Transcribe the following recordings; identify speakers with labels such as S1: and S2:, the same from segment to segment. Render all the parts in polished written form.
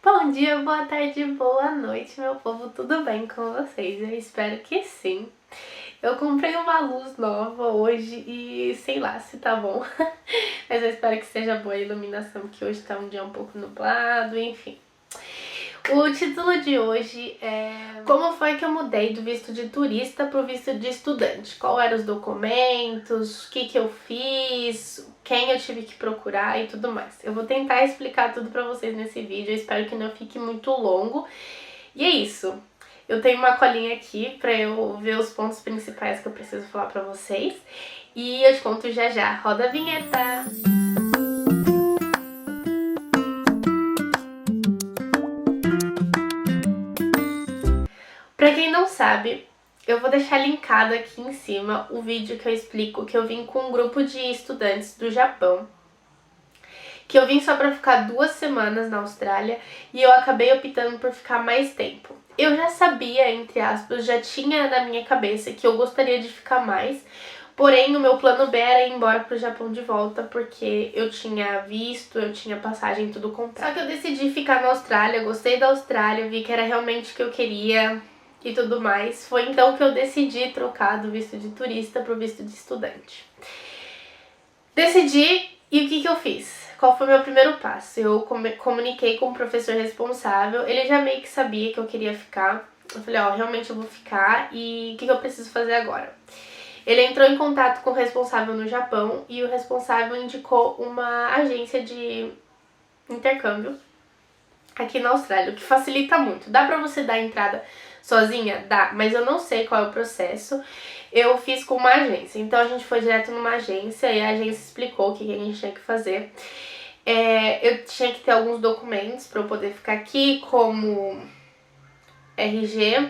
S1: Bom dia, boa tarde, boa noite, meu povo, tudo bem com vocês? Eu espero que sim. Eu comprei uma luz nova hoje e sei lá se tá bom, mas eu espero que seja boa a iluminação, porque hoje tá um dia um pouco nublado, enfim. O título de hoje é como foi que eu mudei do visto de turista pro visto de estudante? Qual eram os documentos, o que eu fiz, quem eu tive que procurar e tudo mais. Eu vou tentar explicar tudo pra vocês nesse vídeo, eu espero que não fique muito longo. E é isso. Eu tenho uma colinha aqui pra eu ver os pontos principais que eu preciso falar pra vocês. E eu te conto já já. Roda a vinheta! Pra quem não sabe, eu vou deixar linkado aqui em cima o vídeo que eu explico que eu vim com um grupo de estudantes do Japão. Que eu vim só pra ficar 2 semanas na Austrália e eu acabei optando por ficar mais tempo. Eu já sabia, entre aspas, já tinha na minha cabeça que eu gostaria de ficar mais, porém o meu plano B era ir embora pro Japão de volta, porque eu tinha visto, eu tinha passagem tudo comprado. Só que eu decidi ficar na Austrália, gostei da Austrália, vi que era realmente o que eu queria e tudo mais. Foi então que eu decidi trocar do visto de turista pro visto de estudante. Decidi, e o que eu fiz? Qual foi o meu primeiro passo? Eu comuniquei com o professor responsável, ele já meio que sabia que eu queria ficar. Eu falei, ó, realmente eu vou ficar e o que eu preciso fazer agora? Ele entrou em contato com o responsável no Japão e o responsável indicou uma agência de intercâmbio aqui na Austrália, o que facilita muito. Dá pra você dar entrada sozinha? Dá, mas eu não sei qual é o processo. Eu fiz com uma agência, então a gente foi direto numa agência e a agência explicou o que a gente tinha que fazer. Eu tinha que ter alguns documentos para eu poder ficar aqui, como RG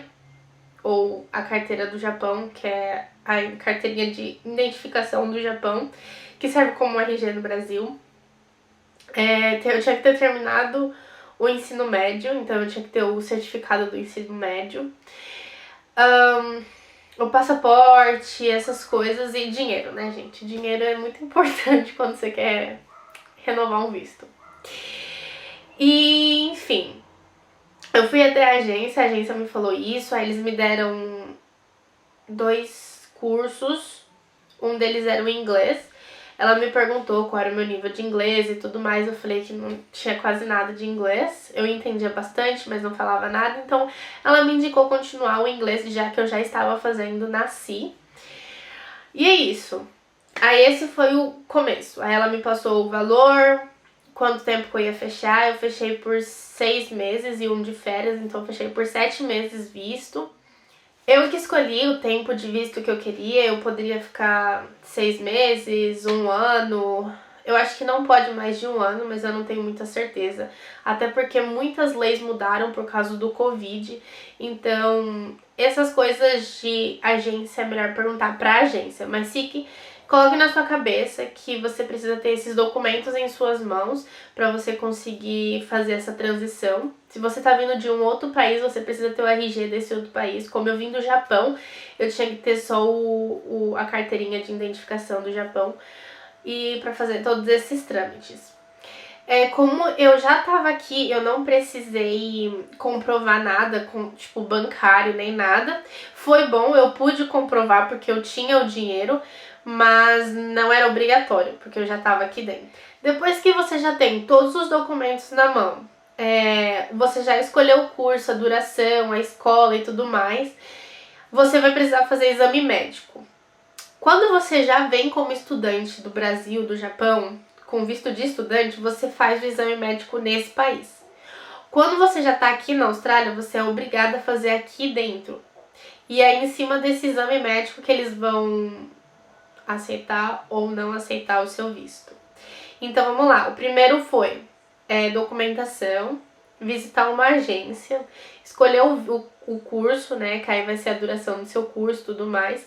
S1: ou a carteira do Japão, que é a carteirinha de identificação do Japão, que serve como RG no Brasil. Eu tinha que ter terminado o ensino médio, então eu tinha que ter o certificado do ensino médio. O passaporte, essas coisas e dinheiro, né, gente? Dinheiro é muito importante quando você quer renovar um visto. E, enfim, eu fui até a agência me falou isso, aí eles me deram 2 cursos, um deles era o inglês. Ela me perguntou qual era o meu nível de inglês e tudo mais, eu falei que não tinha quase nada de inglês. Eu entendia bastante, mas não falava nada, então ela me indicou continuar o inglês, já que eu já estava fazendo na CI. E é isso. Aí esse foi o começo. Aí ela me passou o valor, quanto tempo que eu ia fechar. Eu fechei por 6 meses e um de férias, então eu fechei por 7 meses visto. Eu que escolhi o tempo de visto que eu queria, eu poderia ficar 6 meses, 1 ano. Eu acho que não pode mais de 1 ano, mas eu não tenho muita certeza. Até porque muitas leis mudaram por causa do Covid. Então, essas coisas de agência é melhor perguntar pra agência. Mas coloque na sua cabeça que você precisa ter esses documentos em suas mãos para você conseguir fazer essa transição. Se você tá vindo de um outro país, você precisa ter o RG desse outro país. Como eu vim do Japão, eu tinha que ter só a carteirinha de identificação do Japão e para fazer todos esses trâmites. Como eu já tava aqui, eu não precisei comprovar nada, tipo bancário nem nada. Foi bom, eu pude comprovar porque eu tinha o dinheiro, mas não era obrigatório, porque eu já tava aqui dentro. Depois que você já tem todos os documentos na mão, você já escolheu o curso, a duração, a escola e tudo mais, você vai precisar fazer exame médico. Quando você já vem como estudante do Brasil, do Japão, com visto de estudante, você faz o exame médico nesse país. Quando você já está aqui na Austrália, você é obrigado a fazer aqui dentro. E é em cima desse exame médico que eles vão aceitar ou não aceitar o seu visto. Então vamos lá, o primeiro foi documentação, visitar uma agência, escolher o curso, né, que aí vai ser a duração do seu curso e tudo mais.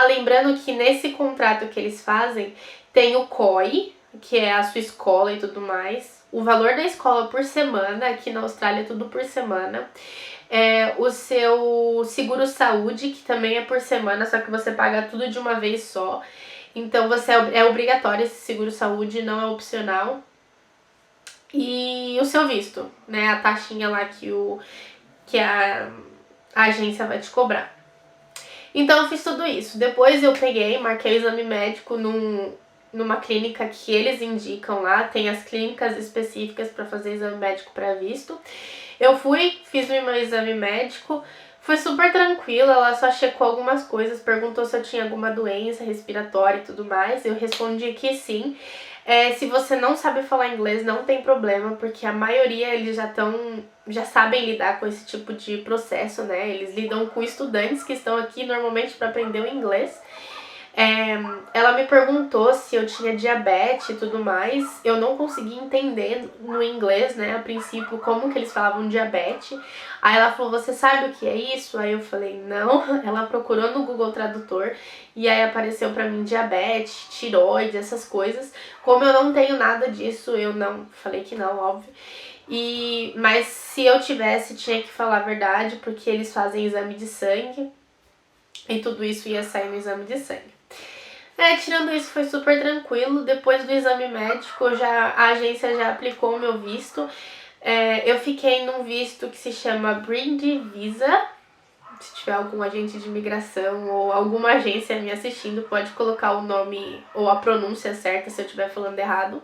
S1: Lembrando que nesse contrato que eles fazem, tem o COI, que é a sua escola e tudo mais. O valor da escola por semana, aqui na Austrália é tudo por semana. O seu seguro-saúde, que também é por semana, só que você paga tudo de uma vez só. Então é obrigatório esse seguro-saúde, não é opcional. e o seu visto, né? A taxinha lá que a agência vai te cobrar. Então eu fiz tudo isso. Depois eu peguei, marquei o exame médico numa clínica que eles indicam lá. Tem as clínicas específicas para fazer exame médico para visto. Eu fui, fiz o meu exame médico. Foi super tranquilo, ela só checou algumas coisas, perguntou se eu tinha alguma doença respiratória e tudo mais. Eu respondi que sim. Se você não sabe falar inglês, não tem problema, porque a maioria eles já sabem lidar com esse tipo de processo, né? Eles lidam com estudantes que estão aqui normalmente para aprender o inglês. Ela me perguntou se eu tinha diabetes e tudo mais. Eu não consegui entender no inglês, né, a princípio, como que eles falavam diabetes. Aí ela falou, você sabe o que é isso? Aí eu falei, não. Ela procurou no Google Tradutor e aí apareceu pra mim diabetes, tiroide, essas coisas. Como eu não tenho nada disso, eu não falei que não, óbvio. Mas se eu tivesse, tinha que falar a verdade, porque eles fazem exame de sangue e tudo isso ia sair no exame de sangue. Tirando isso, foi super tranquilo. Depois do exame médico, a agência já aplicou o meu visto. Eu fiquei num visto que se chama Bridge Visa. Se tiver algum agente de imigração ou alguma agência me assistindo, pode colocar o nome ou a pronúncia certa se eu estiver falando errado.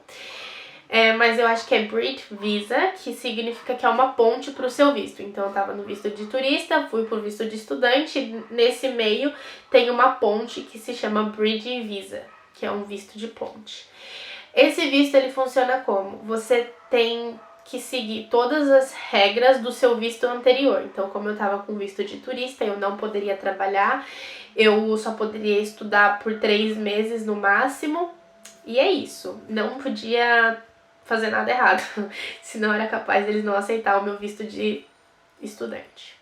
S1: Mas eu acho que é Bridge Visa, que significa que é uma ponte para o seu visto. Então eu tava no visto de turista, fui pro visto de estudante, nesse meio tem uma ponte que se chama Bridge Visa, que é um visto de ponte. Esse visto ele funciona como? Você tem que seguir todas as regras do seu visto anterior. Então, como eu tava com visto de turista, eu não poderia trabalhar, eu só poderia estudar por 3 meses no máximo, e é isso. Não podia fazer nada errado, senão era capaz deles não aceitar o meu visto de estudante.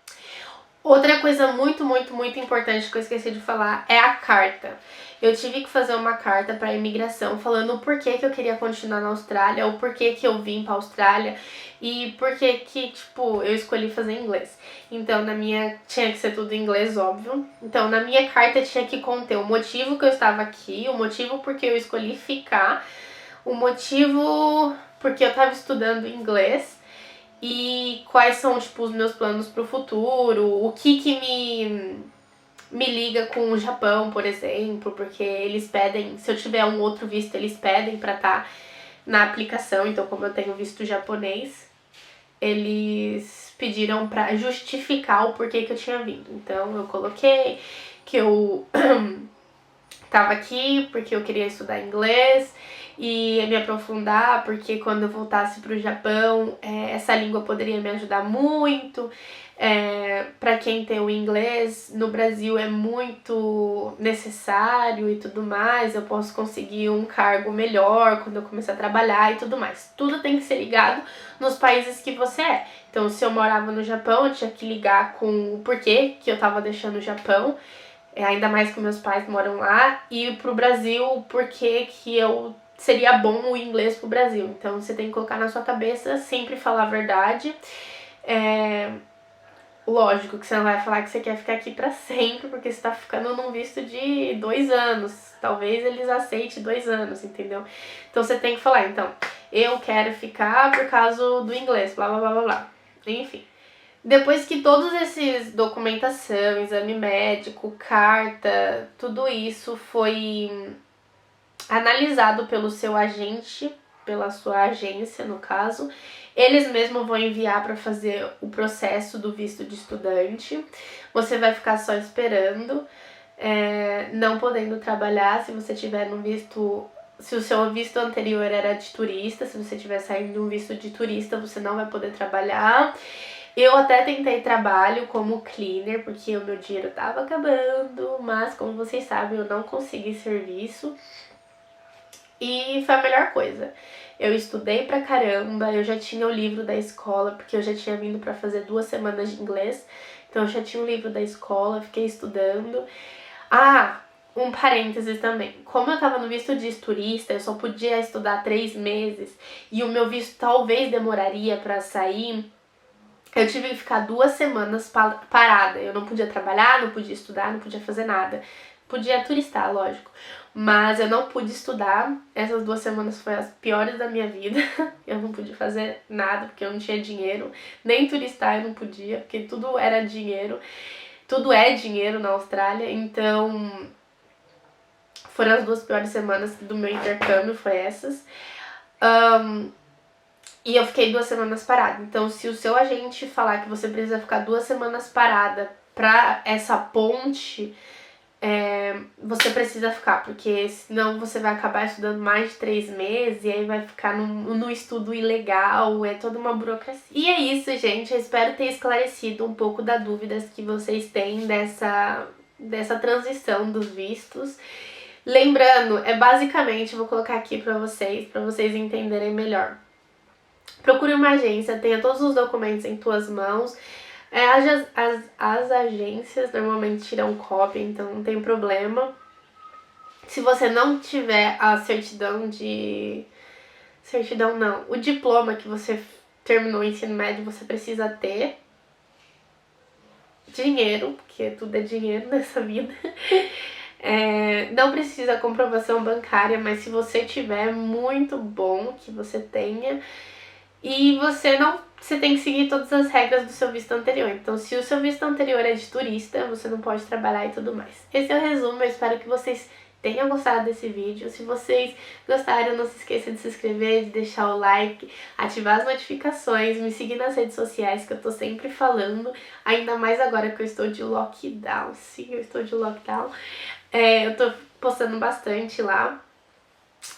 S1: Outra coisa muito, muito, muito importante que eu esqueci de falar é a carta. Eu tive que fazer uma carta para a imigração falando o porquê que eu queria continuar na Austrália, o porquê que eu vim para a Austrália e porquê que, tipo, eu escolhi fazer inglês. Então, tinha que ser tudo em inglês, óbvio. Então, na minha carta tinha que conter o motivo que eu estava aqui, o motivo porque eu escolhi ficar, o motivo porque eu estava estudando inglês e quais são, tipo, os meus planos pro futuro, o que me liga com o Japão, por exemplo, porque eles pedem, se eu tiver um outro visto, eles pedem pra estar na aplicação, então como eu tenho visto japonês, eles pediram pra justificar o porquê que eu tinha vindo. Então eu coloquei que eu tava aqui porque eu queria estudar inglês e me aprofundar, porque quando eu voltasse pro Japão, essa língua poderia me ajudar muito. Para quem tem o inglês, no Brasil é muito necessário e tudo mais, eu posso conseguir um cargo melhor quando eu começar a trabalhar e tudo mais. Tudo tem que ser ligado nos países que você é. Então, se eu morava no Japão, eu tinha que ligar com o porquê que eu tava deixando o Japão, ainda mais que meus pais moram lá, e pro Brasil, porque que eu seria bom o inglês pro Brasil. Então você tem que colocar na sua cabeça, sempre falar a verdade. Lógico que você não vai falar que você quer ficar aqui pra sempre, porque você tá ficando num visto de 2 anos. Talvez eles aceitem 2 anos, entendeu? Então você tem que falar, então, eu quero ficar por causa do inglês, blá blá blá blá blá. Enfim. Depois que todos esses documentação, exame médico, carta, tudo isso foi analisado pelo seu agente, pela sua agência no caso, eles mesmos vão enviar para fazer o processo do visto de estudante. Você vai ficar só esperando, não podendo trabalhar se você tiver no visto. Se o seu visto anterior era de turista, se você tiver saindo de um visto de turista, você não vai poder trabalhar. Eu até tentei trabalho como cleaner, porque o meu dinheiro tava acabando, mas como vocês sabem, eu não consegui serviço. E foi a melhor coisa. Eu estudei pra caramba, eu já tinha o livro da escola, porque eu já tinha vindo pra fazer 2 semanas de inglês. Então eu já tinha o livro da escola, fiquei estudando. Um parênteses também. Como eu tava no visto de turista, eu só podia estudar 3 meses e o meu visto talvez demoraria pra sair. Eu tive que ficar 2 semanas parada. Eu não podia trabalhar, não podia estudar, não podia fazer nada. Podia turistar, lógico. Mas eu não pude estudar. Essas 2 semanas foram as piores da minha vida. Eu não pude fazer nada porque eu não tinha dinheiro. Nem turistar eu não podia, porque tudo era dinheiro. Tudo é dinheiro na Austrália. Então, foram as 2 piores semanas do meu intercâmbio, foi essas. E eu fiquei 2 semanas parada. Então, se o seu agente falar que você precisa ficar 2 semanas parada pra essa ponte, você precisa ficar, porque senão você vai acabar estudando mais de 3 meses e aí vai ficar no estudo ilegal, é toda uma burocracia. E é isso, gente, eu espero ter esclarecido um pouco das dúvidas que vocês têm dessa transição dos vistos. Lembrando, basicamente, vou colocar aqui pra vocês entenderem melhor. Procure uma agência, tenha todos os documentos em tuas mãos. As agências normalmente tiram cópia, então não tem problema. Se você não tiver a certidão de... Certidão não, o diploma que você terminou o ensino médio, você precisa ter. Dinheiro, porque tudo é dinheiro nessa vida. Não precisa comprovação bancária, mas se você tiver, é muito bom que você tenha. E você tem que seguir todas as regras do seu visto anterior. Então, se o seu visto anterior é de turista, você não pode trabalhar e tudo mais. Esse é o resumo, eu espero que vocês tenham gostado desse vídeo. Se vocês gostaram, não se esqueça de se inscrever, de deixar o like, ativar as notificações, me seguir nas redes sociais que eu tô sempre falando, ainda mais agora que eu estou de lockdown. Sim, eu estou de lockdown. Eu tô postando bastante lá.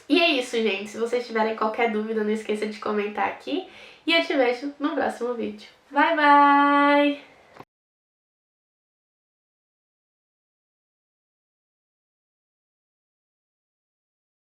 S1: E é isso, gente. Se vocês tiverem qualquer dúvida, não esqueça de comentar aqui. E eu te vejo no próximo vídeo. Bye, bye!